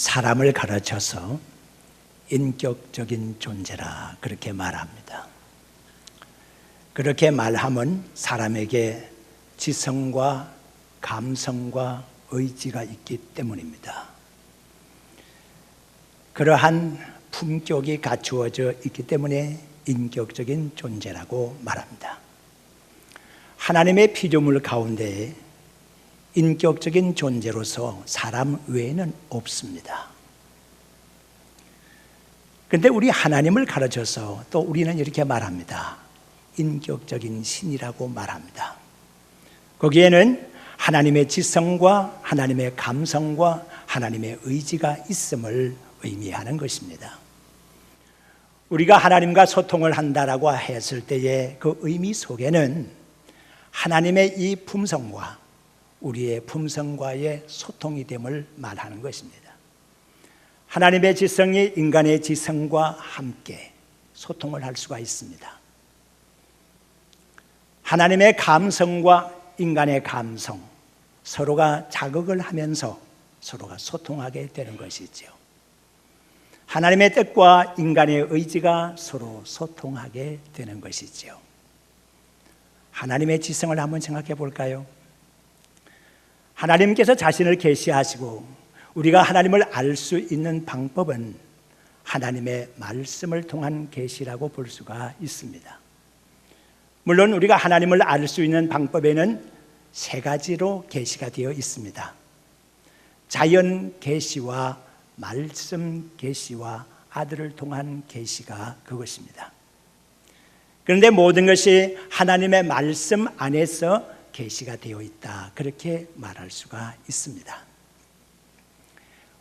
사람을 가르쳐서 인격적인 존재라 그렇게 말합니다. 그렇게 말하면 사람에게 지성과 감성과 의지가 있기 때문입니다. 그러한 품격이 갖추어져 있기 때문에 인격적인 존재라고 말합니다. 하나님의 피조물 가운데 인격적인 존재로서 사람 외에는 없습니다. 그런데 우리 하나님을 가르쳐서 또 우리는 이렇게 말합니다. 인격적인 신이라고 말합니다. 거기에는 하나님의 지성과 하나님의 감성과 하나님의 의지가 있음을 의미하는 것입니다. 우리가 하나님과 소통을 한다라고 했을 때의 그 의미 속에는 하나님의 이 품성과 우리의 품성과의 소통이 됨을 말하는 것입니다. 하나님의 지성이 인간의 지성과 함께 소통을 할 수가 있습니다. 하나님의 감성과 인간의 감성, 서로가 자극을 하면서 서로가 소통하게 되는 것이죠. 하나님의 뜻과 인간의 의지가 서로 소통하게 되는 것이죠. 하나님의 지성을 한번 생각해 볼까요? 하나님께서 자신을 계시하시고 우리가 하나님을 알 수 있는 방법은 하나님의 말씀을 통한 계시라고 볼 수가 있습니다. 물론 우리가 하나님을 알 수 있는 방법에는 세 가지로 계시가 되어 있습니다. 자연 계시와 말씀 계시와 아들을 통한 계시가 그것입니다. 그런데 모든 것이 하나님의 말씀 안에서 계시가 되어 있다, 그렇게 말할 수가 있습니다.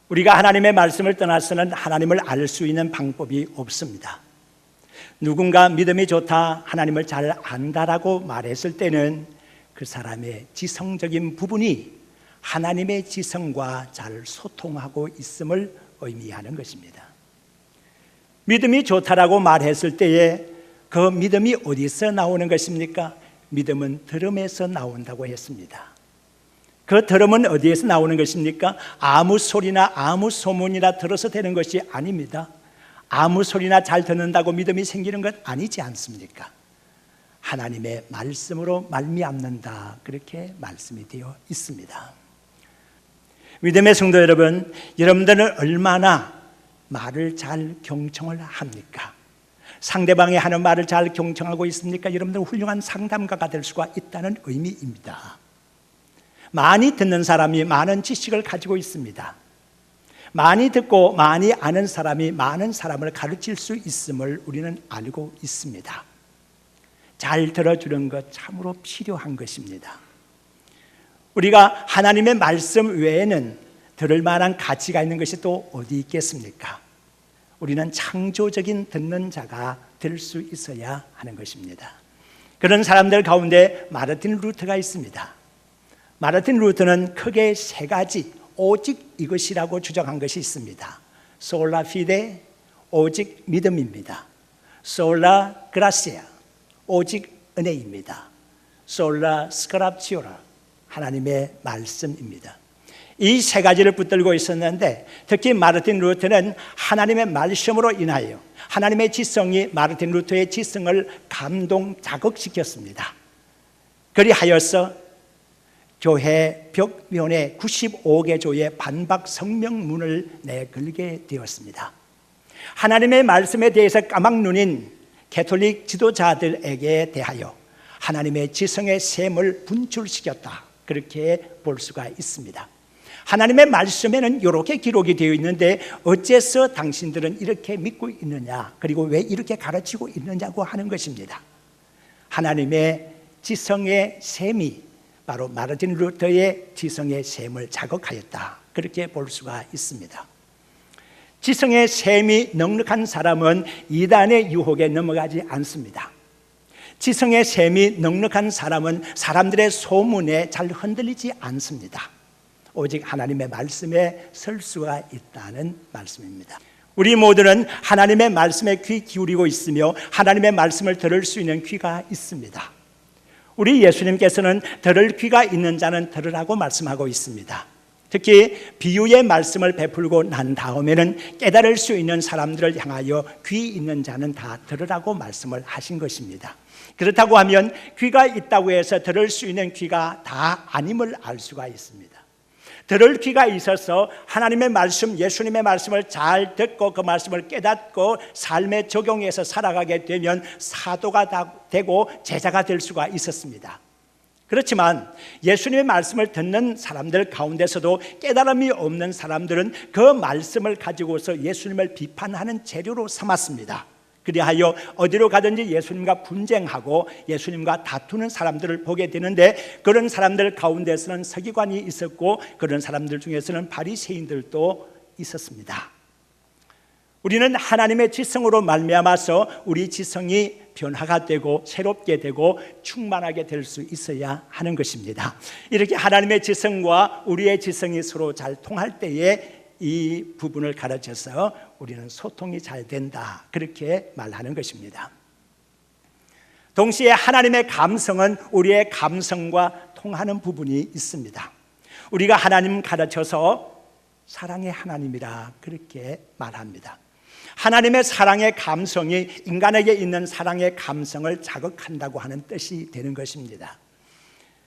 우리가 하나님의 말씀을 떠나서는 하나님을 알 수 있는 방법이 없습니다. 누군가 믿음이 좋다, 하나님을 잘 안다라고 말했을 때는 그 사람의 지성적인 부분이 하나님의 지성과 잘 소통하고 있음을 의미하는 것입니다. 믿음이 좋다라고 말했을 때에 그 믿음이 어디서 나오는 것입니까? 믿음은 들음에서 나온다고 했습니다. 그 들음은 어디에서 나오는 것입니까? 아무 소리나 아무 소문이나 들어서 되는 것이 아닙니다. 아무 소리나 잘 듣는다고 믿음이 생기는 것 아니지 않습니까? 하나님의 말씀으로 말미암는다, 그렇게 말씀이 되어 있습니다. 믿음의 성도 여러분, 여러분들은 얼마나 말을 잘 경청을 합니까? 상대방이 하는 말을 잘 경청하고 있습니까? 여러분들은 훌륭한 상담가가 될 수가 있다는 의미입니다. 많이 듣는 사람이 많은 지식을 가지고 있습니다. 많이 듣고 많이 아는 사람이 많은 사람을 가르칠 수 있음을 우리는 알고 있습니다. 잘 들어주는 것 참으로 필요한 것입니다. 우리가 하나님의 말씀 외에는 들을 만한 가치가 있는 것이 또 어디 있겠습니까? 우리는 창조적인 듣는 자가 될 수 있어야 하는 것입니다. 그런 사람들 가운데 마르틴 루터가 있습니다. 마르틴 루터는 크게 세 가지 오직 이것이라고 주장한 것이 있습니다. 솔라 피데, 오직 믿음입니다. 솔라 그라시아, 오직 은혜입니다. 솔라 스크랍치오라, 하나님의 말씀입니다. 이 세 가지를 붙들고 있었는데 특히 마르틴 루터는 하나님의 말씀으로 인하여 하나님의 지성이 마르틴 루터의 지성을 감동 자극시켰습니다. 그리하여서 교회 벽면에 95개 조의 반박 성명문을 내걸게 되었습니다. 하나님의 말씀에 대해서 까막눈인 가톨릭 지도자들에게 대하여 하나님의 지성의 셈을 분출시켰다, 그렇게 볼 수가 있습니다. 하나님의 말씀에는 이렇게 기록이 되어 있는데 어째서 당신들은 이렇게 믿고 있느냐, 그리고 왜 이렇게 가르치고 있느냐고 하는 것입니다. 하나님의 지성의 셈이 바로 마르틴 루터의 지성의 셈을 자극하였다, 그렇게 볼 수가 있습니다. 지성의 셈이 넉넉한 사람은 이단의 유혹에 넘어가지 않습니다. 지성의 셈이 넉넉한 사람은 사람들의 소문에 잘 흔들리지 않습니다. 오직 하나님의 말씀에 설 수가 있다는 말씀입니다. 우리 모두는 하나님의 말씀에 귀 기울이고 있으며 하나님의 말씀을 들을 수 있는 귀가 있습니다. 우리 예수님께서는 들을 귀가 있는 자는 들으라고 말씀하고 있습니다. 특히 비유의 말씀을 베풀고 난 다음에는 깨달을 수 있는 사람들을 향하여 귀 있는 자는 다 들으라고 말씀을 하신 것입니다. 그렇다고 하면 귀가 있다고 해서 들을 수 있는 귀가 다 아님을 알 수가 있습니다. 들을 귀가 있어서 하나님의 말씀, 예수님의 말씀을 잘 듣고 그 말씀을 깨닫고 삶에 적용해서 살아가게 되면 사도가 되고 제자가 될 수가 있었습니다. 그렇지만 예수님의 말씀을 듣는 사람들 가운데서도 깨달음이 없는 사람들은 그 말씀을 가지고서 예수님을 비판하는 재료로 삼았습니다. 그리하여 어디로 가든지 예수님과 분쟁하고 예수님과 다투는 사람들을 보게 되는데, 그런 사람들 가운데서는 서기관이 있었고 그런 사람들 중에서는 바리새인들도 있었습니다. 우리는 하나님의 지성으로 말미암아서 우리 지성이 변화가 되고 새롭게 되고 충만하게 될 수 있어야 하는 것입니다. 이렇게 하나님의 지성과 우리의 지성이 서로 잘 통할 때에 이 부분을 가르쳐서 우리는 소통이 잘 된다, 그렇게 말하는 것입니다. 동시에 하나님의 감성은 우리의 감성과 통하는 부분이 있습니다. 우리가 하나님 가르쳐서 사랑의 하나님이라 그렇게 말합니다. 하나님의 사랑의 감성이 인간에게 있는 사랑의 감성을 자극한다고 하는 뜻이 되는 것입니다.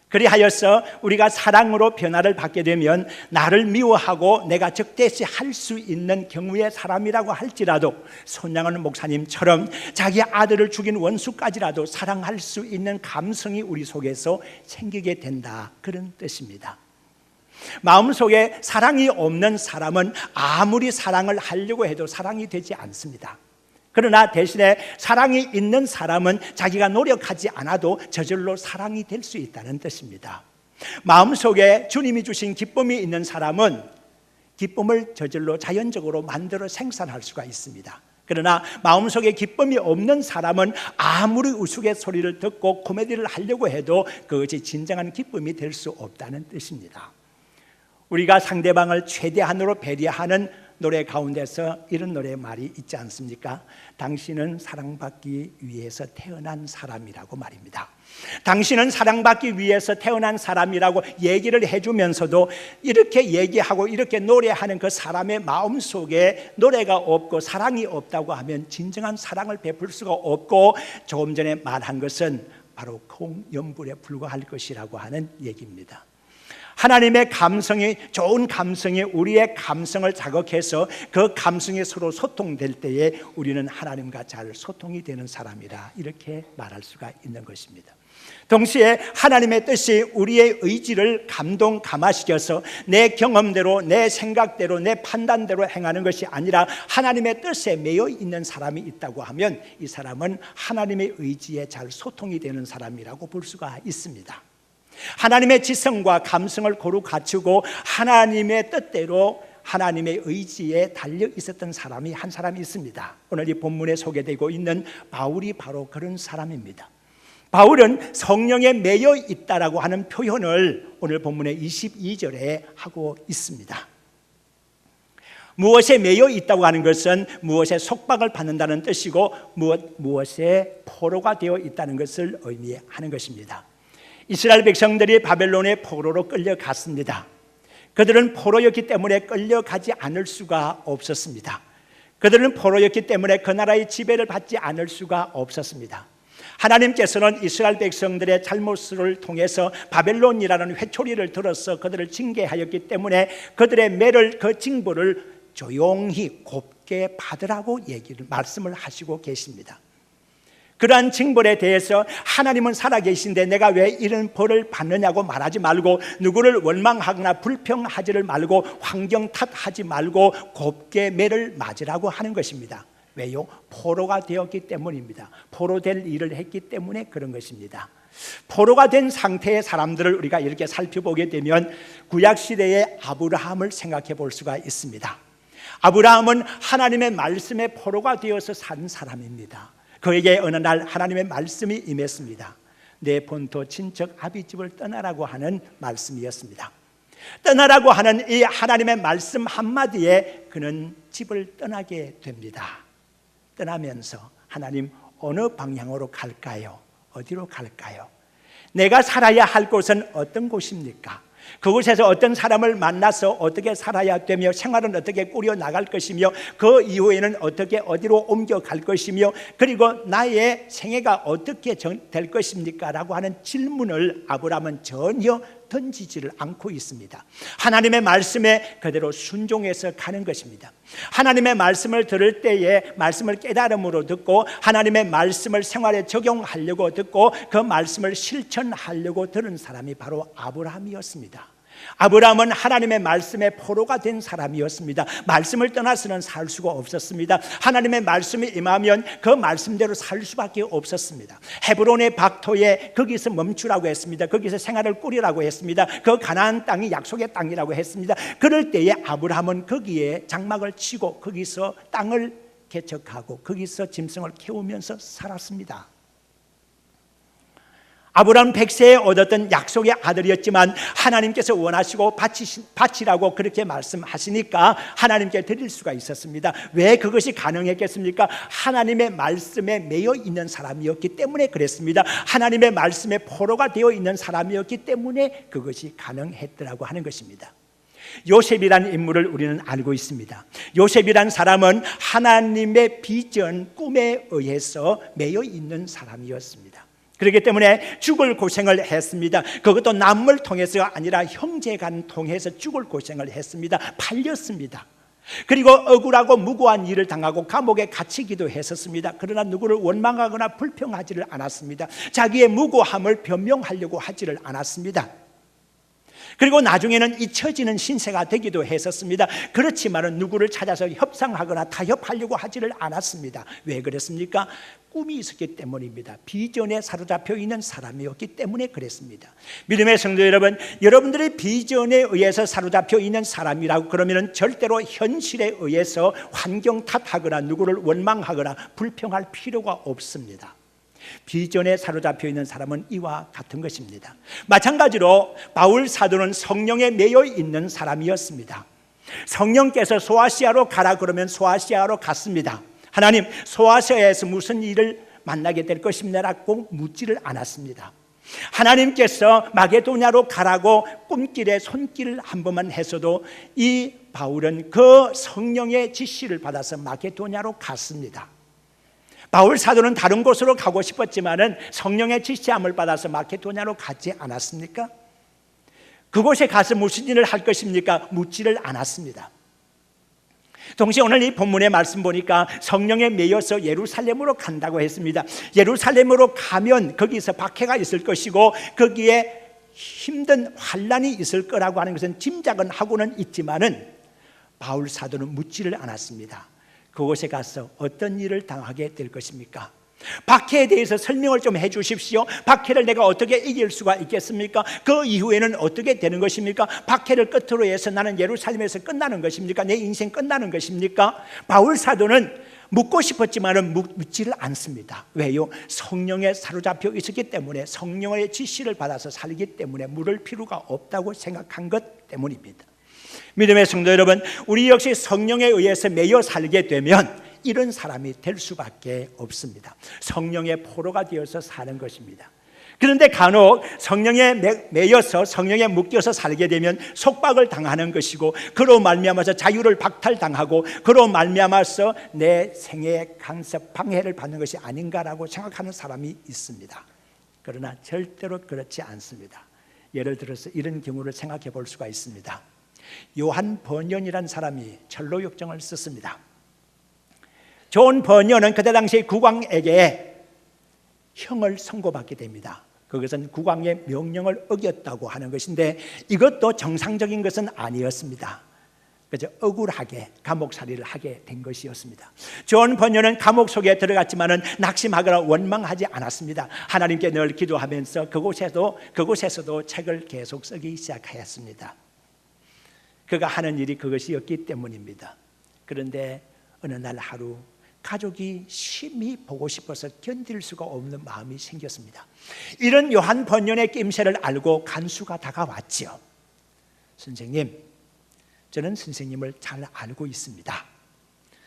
그리하여서 우리가 사랑으로 변화를 받게 되면 나를 미워하고 내가 적대시 할 수 있는 경우의 사람이라고 할지라도 손양원 목사님처럼 자기 아들을 죽인 원수까지라도 사랑할 수 있는 감성이 우리 속에서 생기게 된다, 그런 뜻입니다. 마음속에 사랑이 없는 사람은 아무리 사랑을 하려고 해도 사랑이 되지 않습니다. 그러나 대신에 사랑이 있는 사람은 자기가 노력하지 않아도 저절로 사랑이 될 수 있다는 뜻입니다. 마음속에 주님이 주신 기쁨이 있는 사람은 기쁨을 저절로 자연적으로 만들어 생산할 수가 있습니다. 그러나 마음속에 기쁨이 없는 사람은 아무리 우스갯소리를 듣고 코미디를 하려고 해도 그것이 진정한 기쁨이 될 수 없다는 뜻입니다. 우리가 상대방을 최대한으로 배려하는 노래 가운데서 이런 노래 말이 있지 않습니까? 당신은 사랑받기 위해서 태어난 사람이라고 말입니다. 당신은 사랑받기 위해서 태어난 사람이라고 얘기를 해주면서도 이렇게 얘기하고 이렇게 노래하는 그 사람의 마음속에 노래가 없고 사랑이 없다고 하면 진정한 사랑을 베풀 수가 없고, 조금 전에 말한 것은 바로 콩연불에 불과할 것이라고 하는 얘기입니다. 하나님의 감성이, 좋은 감성이 우리의 감성을 자극해서 그 감성이 서로 소통될 때에 우리는 하나님과 잘 소통이 되는 사람이라 이렇게 말할 수가 있는 것입니다. 동시에 하나님의 뜻이 우리의 의지를 감화시켜서 내 경험대로, 내 생각대로, 내 판단대로 행하는 것이 아니라 하나님의 뜻에 매여 있는 사람이 있다고 하면 이 사람은 하나님의 의지에 잘 소통이 되는 사람이라고 볼 수가 있습니다. 하나님의 지성과 감성을 고루 갖추고 하나님의 뜻대로 하나님의 의지에 달려 있었던 사람이 한 사람이 있습니다. 오늘 이 본문에 소개되고 있는 바울이 바로 그런 사람입니다. 바울은 성령에 매여 있다라고 하는 표현을 오늘 본문의 22절에 하고 있습니다. 무엇에 매여 있다고 하는 것은 무엇에 속박을 받는다는 뜻이고 무엇에 포로가 되어 있다는 것을 의미하는 것입니다. 이스라엘 백성들이 바벨론의 포로로 끌려갔습니다. 그들은 포로였기 때문에 끌려가지 않을 수가 없었습니다. 그들은 포로였기 때문에 그 나라의 지배를 받지 않을 수가 없었습니다. 하나님께서는 이스라엘 백성들의 잘못을 통해서 바벨론이라는 회초리를 들어서 그들을 징계하였기 때문에 그들의 매를, 그 징벌을 조용히 곱게 받으라고 말씀을 하시고 계십니다. 그러한 징벌에 대해서 하나님은 살아계신데 내가 왜 이런 벌을 받느냐고 말하지 말고, 누구를 원망하거나 불평하지를 말고, 환경 탓하지 말고 곱게 매를 맞으라고 하는 것입니다. 왜요? 포로가 되었기 때문입니다. 포로 될 일을 했기 때문에 그런 것입니다. 포로가 된 상태의 사람들을 우리가 이렇게 살펴보게 되면 구약시대의 아브라함을 생각해 볼 수가 있습니다. 아브라함은 하나님의 말씀에 포로가 되어서 산 사람입니다. 그에게 어느 날 하나님의 말씀이 임했습니다. 내 본토 친척 아비집을 떠나라고 하는 말씀이었습니다. 떠나라고 하는 이 하나님의 말씀 한마디에 그는 집을 떠나게 됩니다. 떠나면서 하나님, 어느 방향으로 갈까요? 어디로 갈까요? 내가 살아야 할 곳은 어떤 곳입니까? 그곳에서 어떤 사람을 만나서 어떻게 살아야 되며 생활은 어떻게 꾸려 나갈 것이며 그 이후에는 어떻게 어디로 옮겨갈 것이며 그리고 나의 생애가 어떻게 될 것입니까? 라고 하는 질문을 아브라함은 전혀 던지지를 않고 있습니다. 하나님의 말씀에 그대로 순종해서 가는 것입니다. 하나님의 말씀을 들을 때에 말씀을 깨달음으로 듣고 하나님의 말씀을 생활에 적용하려고 듣고 그 말씀을 실천하려고 들은 사람이 바로 아브라함이었습니다. 아브라함은 하나님의 말씀에 포로가 된 사람이었습니다. 말씀을 떠나서는 살 수가 없었습니다. 하나님의 말씀이 임하면 그 말씀대로 살 수밖에 없었습니다. 헤브론의 박토에 거기서 멈추라고 했습니다. 거기서 생활을 꾸리라고 했습니다. 그 가나안 땅이 약속의 땅이라고 했습니다. 그럴 때에 아브라함은 거기에 장막을 치고 거기서 땅을 개척하고 거기서 짐승을 키우면서 살았습니다. 아브라함 100세에 얻었던 약속의 아들이었지만 하나님께서 원하시고 바치라고 그렇게 말씀하시니까 하나님께 드릴 수가 있었습니다. 왜 그것이 가능했겠습니까? 하나님의 말씀에 매여 있는 사람이었기 때문에 그랬습니다. 하나님의 말씀에 포로가 되어 있는 사람이었기 때문에 그것이 가능했더라고 하는 것입니다. 요셉이라는 인물을 우리는 알고 있습니다. 요셉이라는 사람은 하나님의 비전, 꿈에 의해서 매여 있는 사람이었습니다. 그렇기 때문에 죽을 고생을 했습니다. 그것도 남을 통해서가 아니라 형제간 통해서 죽을 고생을 했습니다. 팔렸습니다. 그리고 억울하고 무고한 일을 당하고 감옥에 갇히기도 했었습니다. 그러나 누구를 원망하거나 불평하지를 않았습니다. 자기의 무고함을 변명하려고 하지를 않았습니다. 그리고 나중에는 잊혀지는 신세가 되기도 했었습니다. 그렇지만 누구를 찾아서 협상하거나 타협하려고 하지를 않았습니다. 왜 그랬습니까? 꿈이 있었기 때문입니다. 비전에 사로잡혀 있는 사람이었기 때문에 그랬습니다. 믿음의 성도 여러분, 여러분들의 비전에 의해서 사로잡혀 있는 사람이라고 그러면 절대로 현실에 의해서 환경 탓하거나 누구를 원망하거나 불평할 필요가 없습니다. 비전에 사로잡혀 있는 사람은 이와 같은 것입니다. 마찬가지로 바울 사도는 성령에 매여 있는 사람이었습니다. 성령께서 소아시아로 가라 그러면 소아시아로 갔습니다. 하나님, 소아시아에서 무슨 일을 만나게 될 것입니다라고 묻지를 않았습니다. 하나님께서 마게도냐로 가라고 꿈길에 손길을 한 번만 했어도 이 바울은 그 성령의 지시를 받아서 마게도냐로 갔습니다. 바울 사도는 다른 곳으로 가고 싶었지만은 성령의 지시함을 받아서 마케도냐로 가지 않았습니까? 그곳에 가서 무슨 일을 할 것입니까? 묻지를 않았습니다. 동시에 오늘 이 본문의 말씀 보니까 성령에 매여서 예루살렘으로 간다고 했습니다. 예루살렘으로 가면 거기서 박해가 있을 것이고 거기에 힘든 환난이 있을 거라고 하는 것은 짐작은 하고는 있지만은 바울 사도는 묻지를 않았습니다. 그곳에 가서 어떤 일을 당하게 될 것입니까? 박해에 대해서 설명을 좀 해주십시오. 박해를 내가 어떻게 이길 수가 있겠습니까? 그 이후에는 어떻게 되는 것입니까? 박해를 끝으로 해서 나는 예루살렘에서 끝나는 것입니까? 내 인생 끝나는 것입니까? 바울 사도는 묻고 싶었지만 묻지를 않습니다. 왜요? 성령에 사로잡혀 있었기 때문에, 성령의 지시를 받아서 살기 때문에 물을 필요가 없다고 생각한 것 때문입니다. 믿음의 성도 여러분, 우리 역시 성령에 의해서 매여 살게 되면 이런 사람이 될 수밖에 없습니다. 성령의 포로가 되어서 사는 것입니다. 그런데 간혹 성령에 매여서 성령에 묶여서 살게 되면 속박을 당하는 것이고, 그로 말미암아서 자유를 박탈당하고, 그로 말미암아서 내 생애의 간섭 방해를 받는 것이 아닌가라고 생각하는 사람이 있습니다. 그러나 절대로 그렇지 않습니다. 예를 들어서 이런 경우를 생각해 볼 수가 있습니다. 요한 번연이라는 사람이 철로역정을 썼습니다. 존 번연은 그때 당시 국왕에게 형을 선고받게 됩니다. 그것은 국왕의 명령을 어겼다고 하는 것인데 이것도 정상적인 것은 아니었습니다. 그저 억울하게 감옥살이를 하게 된 것이었습니다. 존 번연은 감옥 속에 들어갔지만은 낙심하거나 원망하지 않았습니다. 하나님께 늘 기도하면서 그곳에서도 책을 계속 쓰기 시작하였습니다. 그가 하는 일이 그것이었기 때문입니다. 그런데 어느 날 하루 가족이 심히 보고 싶어서 견딜 수가 없는 마음이 생겼습니다. 이런 요한 번연의 낌새를 알고 간수가 다가왔지요. 선생님, 저는 선생님을 잘 알고 있습니다.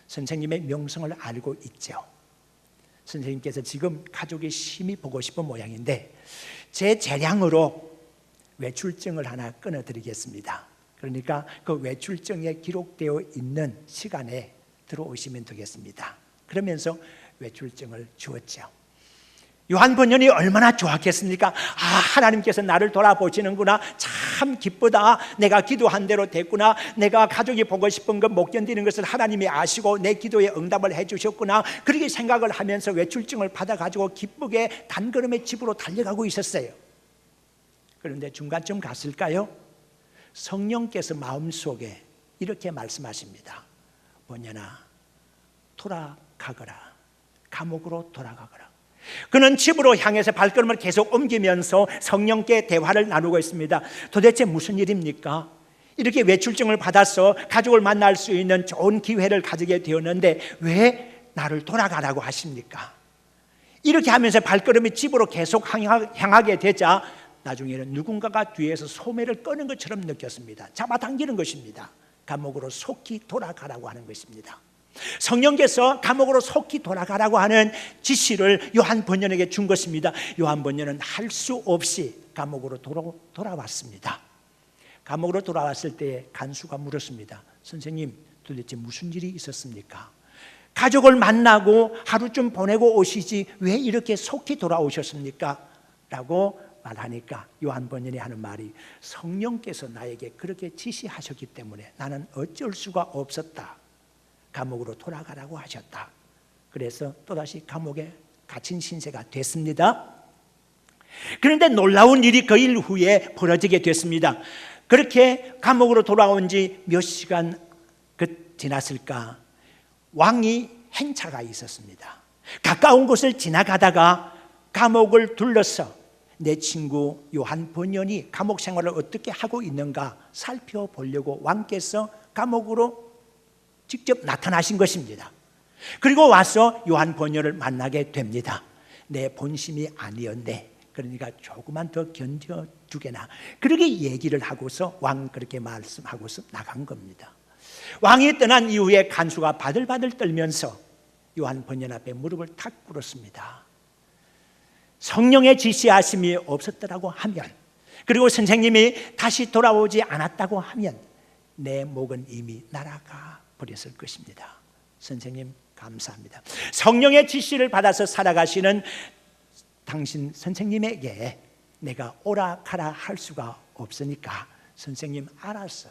선생님의 명성을 알고 있죠. 선생님께서 지금 가족이 심히 보고 싶은 모양인데 제 재량으로 외출증을 하나 끊어드리겠습니다. 그러니까 그 외출증에 기록되어 있는 시간에 들어오시면 되겠습니다. 그러면서 외출증을 주었죠. 요한 번연이 얼마나 좋았겠습니까? 하나님께서 나를 돌아보시는구나. 참 기쁘다. 내가 기도한 대로 됐구나. 내가 가족이 보고 싶은 것 못 견디는 것을 하나님이 아시고 내 기도에 응답을 해주셨구나. 그렇게 생각을 하면서 외출증을 받아가지고 기쁘게 단걸음에 집으로 달려가고 있었어요. 그런데 중간쯤 갔을까요? 성령께서 마음속에 이렇게 말씀하십니다. 번연아, 돌아가거라. 감옥으로 돌아가거라. 그는 집으로 향해서 발걸음을 계속 옮기면서 성령께 대화를 나누고 있습니다. 도대체 무슨 일입니까? 이렇게 외출증을 받아서 가족을 만날 수 있는 좋은 기회를 가지게 되었는데 왜 나를 돌아가라고 하십니까? 이렇게 하면서 발걸음이 집으로 계속 향하게 되자 나중에는 누군가가 뒤에서 소매를 꺼는 것처럼 느꼈습니다. 잡아당기는 것입니다. 감옥으로 속히 돌아가라고 하는 것입니다. 성령께서 감옥으로 속히 돌아가라고 하는 지시를 요한 번연에게 준 것입니다. 요한 번연은 할 수 없이 감옥으로 돌아왔습니다. 감옥으로 돌아왔을 때 간수가 물었습니다. 선생님, 도대체 무슨 일이 있었습니까? 가족을 만나고 하루쯤 보내고 오시지 왜 이렇게 속히 돌아오셨습니까? 라고 말하니까 요한 번연이 하는 말이, 성령께서 나에게 그렇게 지시하셨기 때문에 나는 어쩔 수가 없었다. 감옥으로 돌아가라고 하셨다. 그래서 또다시 감옥에 갇힌 신세가 됐습니다. 그런데 놀라운 일이 그 일 후에 벌어지게 됐습니다. 그렇게 감옥으로 돌아온 지 몇 시간 지났을까? 왕이 행차가 있었습니다. 가까운 곳을 지나가다가 감옥을 둘러서 내 친구 요한 번연이 감옥 생활을 어떻게 하고 있는가 살펴보려고 왕께서 감옥으로 직접 나타나신 것입니다. 그리고 와서 요한 번연을 만나게 됩니다. 내 본심이 아니었네. 그러니까 조금만 더 견뎌주게나. 그렇게 얘기를 하고서 왕 그렇게 말씀하고서 나간 겁니다. 왕이 떠난 이후에 간수가 바들바들 떨면서 요한 번연 앞에 무릎을 탁 꿇었습니다. 성령의 지시하심이 없었더라고 하면, 그리고 선생님이 다시 돌아오지 않았다고 하면 내 목은 이미 날아가 버렸을 것입니다. 선생님 감사합니다. 성령의 지시를 받아서 살아가시는 당신 선생님에게 내가 오라 가라 할 수가 없으니까 선생님 알아서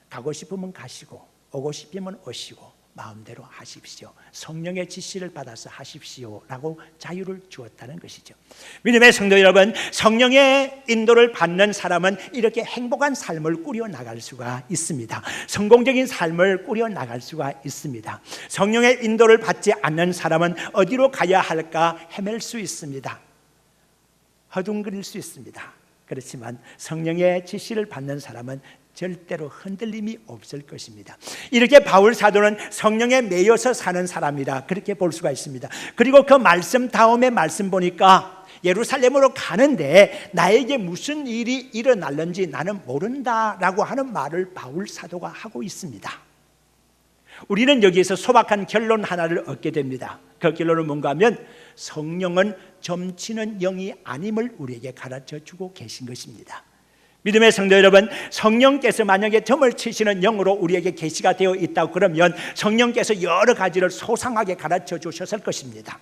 가고 싶으면 가시고 오고 싶으면 오시고 마음대로 하십시오. 성령의 지시를 받아서 하십시오 라고 자유를 주었다는 것이죠. 믿음의 성도 여러분, 성령의 인도를 받는 사람은 이렇게 행복한 삶을 꾸려나갈 수가 있습니다. 성공적인 삶을 꾸려나갈 수가 있습니다. 성령의 인도를 받지 않는 사람은 어디로 가야 할까 헤맬 수 있습니다. 허둥거릴 수 있습니다. 그렇지만 성령의 지시를 받는 사람은 절대로 흔들림이 없을 것입니다. 이렇게 바울 사도는 성령에 매여서 사는 사람이다, 그렇게 볼 수가 있습니다. 그리고 그 말씀 다음에 말씀 보니까 예루살렘으로 가는데 나에게 무슨 일이 일어날는지 나는 모른다라고 하는 말을 바울 사도가 하고 있습니다. 우리는 여기에서 소박한 결론 하나를 얻게 됩니다. 그 결론은 뭔가 하면 성령은 점치는 영이 아님을 우리에게 가르쳐주고 계신 것입니다. 믿음의 성도 여러분, 성령께서 만약에 점을 치시는 영으로 우리에게 계시가 되어 있다고 그러면 성령께서 여러 가지를 소상하게 가르쳐 주셨을 것입니다.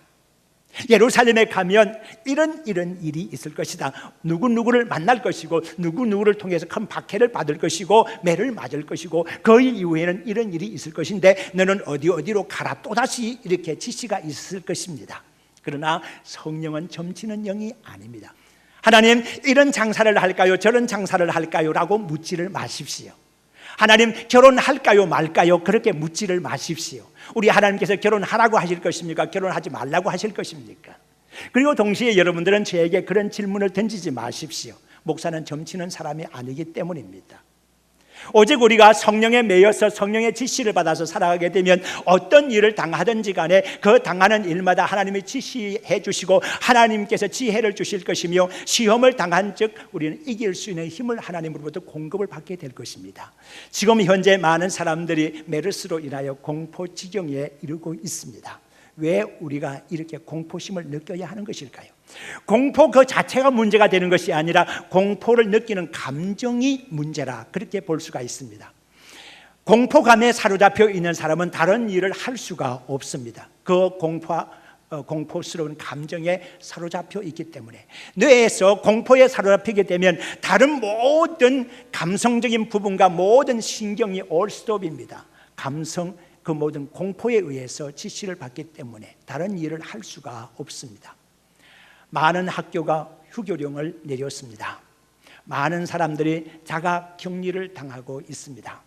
예루살렘에 가면 이런 일이 있을 것이다. 누구누구를 만날 것이고 누구누구를 통해서 큰 박해를 받을 것이고 매를 맞을 것이고 그 일 이후에는 이런 일이 있을 것인데 너는 어디로 가라, 또다시 이렇게 지시가 있을 것입니다. 그러나 성령은 점치는 영이 아닙니다. 하나님, 이런 장사를 할까요? 저런 장사를 할까요? 라고 묻지를 마십시오. 하나님, 결혼할까요? 말까요? 그렇게 묻지를 마십시오. 우리 하나님께서 결혼하라고 하실 것입니까? 결혼하지 말라고 하실 것입니까? 그리고 동시에 여러분들은 저에게 그런 질문을 던지지 마십시오. 목사는 점치는 사람이 아니기 때문입니다. 오직 우리가 성령에 매여서 성령의 지시를 받아서 살아가게 되면 어떤 일을 당하든지 간에 그 당하는 일마다 하나님이 지시해 주시고 하나님께서 지혜를 주실 것이며 시험을 당한 즉 우리는 이길 수 있는 힘을 하나님으로부터 공급을 받게 될 것입니다. 지금 현재 많은 사람들이 메르스로 인하여 공포지경에 이르고 있습니다. 왜 우리가 이렇게 공포심을 느껴야 하는 것일까요? 공포 그 자체가 문제가 되는 것이 아니라 공포를 느끼는 감정이 문제라, 그렇게 볼 수가 있습니다. 공포감에 사로잡혀 있는 사람은 다른 일을 할 수가 없습니다. 그 공포스러운 감정에 사로잡혀 있기 때문에. 뇌에서 공포에 사로잡히게 되면 다른 모든 감성적인 부분과 모든 신경이 올스톱입니다. 그 모든 공포에 의해서 지시를 받기 때문에 다른 일을 할 수가 없습니다. 많은 학교가 휴교령을 내렸습니다. 많은 사람들이 자가 격리를 당하고 있습니다.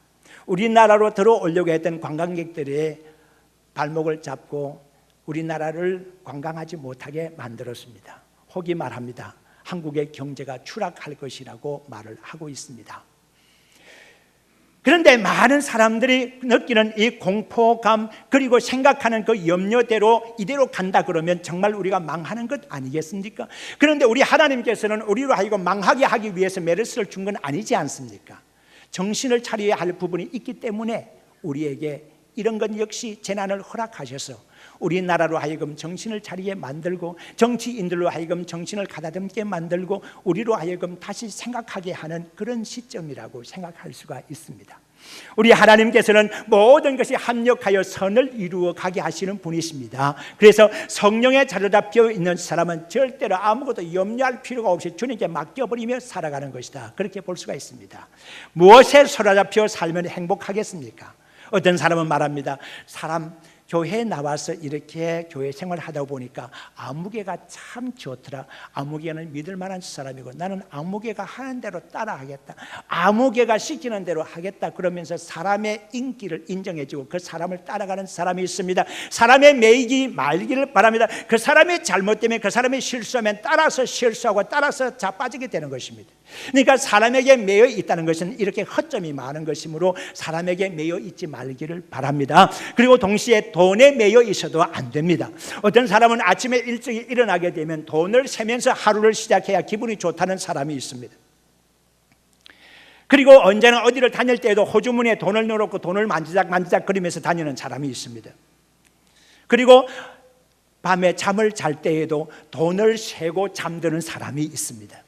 우리나라로 들어오려고 했던 관광객들의 발목을 잡고 우리나라를 관광하지 못하게 만들었습니다. 혹이 말합니다. 한국의 경제가 추락할 것이라고 말을 하고 있습니다. 그런데 많은 사람들이 느끼는 이 공포감, 그리고 생각하는 그 염려대로 이대로 간다 그러면 정말 우리가 망하는 것 아니겠습니까? 그런데 우리 하나님께서는 우리로 하여금 망하게 하기 위해서 메르스를 준 건 아니지 않습니까? 정신을 차려야 할 부분이 있기 때문에 우리에게 이런 것 역시 재난을 허락하셔서 우리나라로 하여금 정신을 차리게 만들고, 정치인들로 하여금 정신을 가다듬게 만들고, 우리로 하여금 다시 생각하게 하는 그런 시점이라고 생각할 수가 있습니다. 우리 하나님께서는 모든 것이 합력하여 선을 이루어 가게 하시는 분이십니다. 그래서 성령에 사로잡혀 있는 사람은 절대로 아무것도 염려할 필요가 없이 주님께 맡겨버리며 살아가는 것이다, 그렇게 볼 수가 있습니다. 무엇에 사로잡혀 살면 행복하겠습니까? 어떤 사람은 말합니다. 교회에 나와서 이렇게 교회 생활을 하다 보니까 아무개가 참 좋더라. 아무개는 믿을 만한 사람이고 나는 아무개가 하는 대로 따라하겠다. 아무개가 시키는 대로 하겠다. 그러면서 사람의 인기를 인정해주고 그 사람을 따라가는 사람이 있습니다. 사람의 매이기 말기를 바랍니다. 그 사람이 잘못되면, 그 사람이 실수하면 따라서 실수하고 따라서 자빠지게 되는 것입니다. 그러니까 사람에게 매여 있다는 것은 이렇게 허점이 많은 것이므로 사람에게 매여 있지 말기를 바랍니다. 그리고 동시에 돈에 매여 있어도 안 됩니다. 어떤 사람은 아침에 일찍 일어나게 되면 돈을 세면서 하루를 시작해야 기분이 좋다는 사람이 있습니다. 그리고 언제나 어디를 다닐 때에도 호주머니에 돈을 넣어놓고 돈을 만지작 거리면서 다니는 사람이 있습니다. 그리고 밤에 잠을 잘 때에도 돈을 세고 잠드는 사람이 있습니다.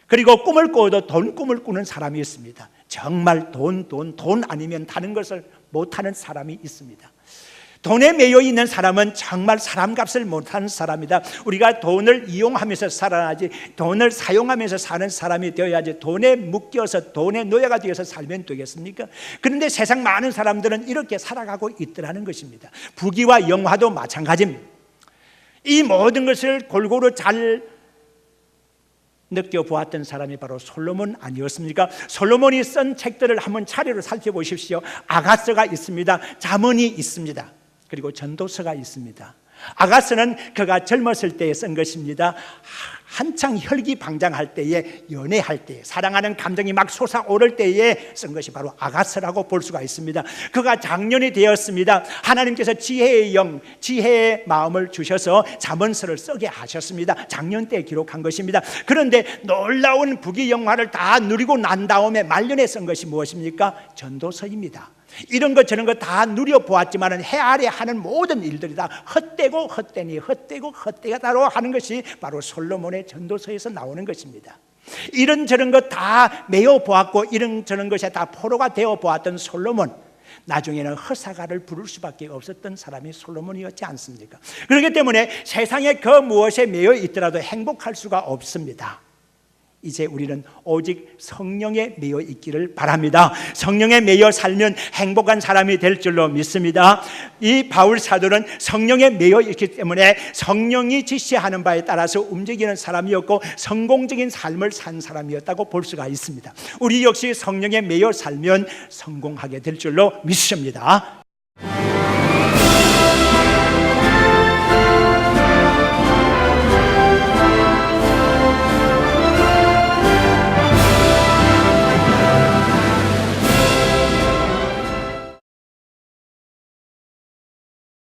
그리고 꿈을 꿔도 돈 꿈을 꾸는 사람이 있습니다. 정말 돈 아니면 다른 것을 못하는 사람이 있습니다. 돈에 매여 있는 사람은 정말 사람값을 못하는 사람이다. 우리가 돈을 이용하면서 살아야지, 돈을 사용하면서 사는 사람이 되어야지 돈에 묶여서 돈의 노예가 되어서 살면 되겠습니까? 그런데 세상 많은 사람들은 이렇게 살아가고 있더라는 것입니다. 부귀와 영화도 마찬가지입니다. 이 모든 것을 골고루 잘 느껴보았던 사람이 바로 솔로몬 아니었습니까? 솔로몬이 쓴 책들을 한번 차례로 살펴보십시오. 아가서가 있습니다. 잠언이 있습니다. 그리고 전도서가 있습니다. 아가서는 그가 젊었을 때에 쓴 것입니다. 한창 혈기방장할 때에, 연애할 때에, 사랑하는 감정이 막 솟아오를 때에 쓴 것이 바로 아가서라고 볼 수가 있습니다. 그가 장년이 되었습니다. 하나님께서 지혜의 영, 지혜의 마음을 주셔서 잠언서를 쓰게 하셨습니다. 장년 때 기록한 것입니다. 그런데 놀라운 부귀영화를 다 누리고 난 다음에 말년에 쓴 것이 무엇입니까? 전도서입니다. 이런 것 저런 것 다 누려보았지만 해 아래 하는 모든 일들이 다 헛되고 헛되니 헛되고 헛되다로 하는 것이 바로 솔로몬의 전도서에서 나오는 것입니다. 이런 저런 것 다 메워 보았고 이런 저런 것에 다 포로가 되어 보았던 솔로몬, 나중에는 허사가를 부를 수밖에 없었던 사람이 솔로몬이었지 않습니까? 그렇기 때문에 세상에 그 무엇에 매여 있더라도 행복할 수가 없습니다. 이제 우리는 오직 성령에 매여 있기를 바랍니다. 성령에 매여 살면 행복한 사람이 될 줄로 믿습니다. 이 바울 사도는 성령에 매여 있기 때문에 성령이 지시하는 바에 따라서 움직이는 사람이었고 성공적인 삶을 산 사람이었다고 볼 수가 있습니다. 우리 역시 성령에 매여 살면 성공하게 될 줄로 믿습니다.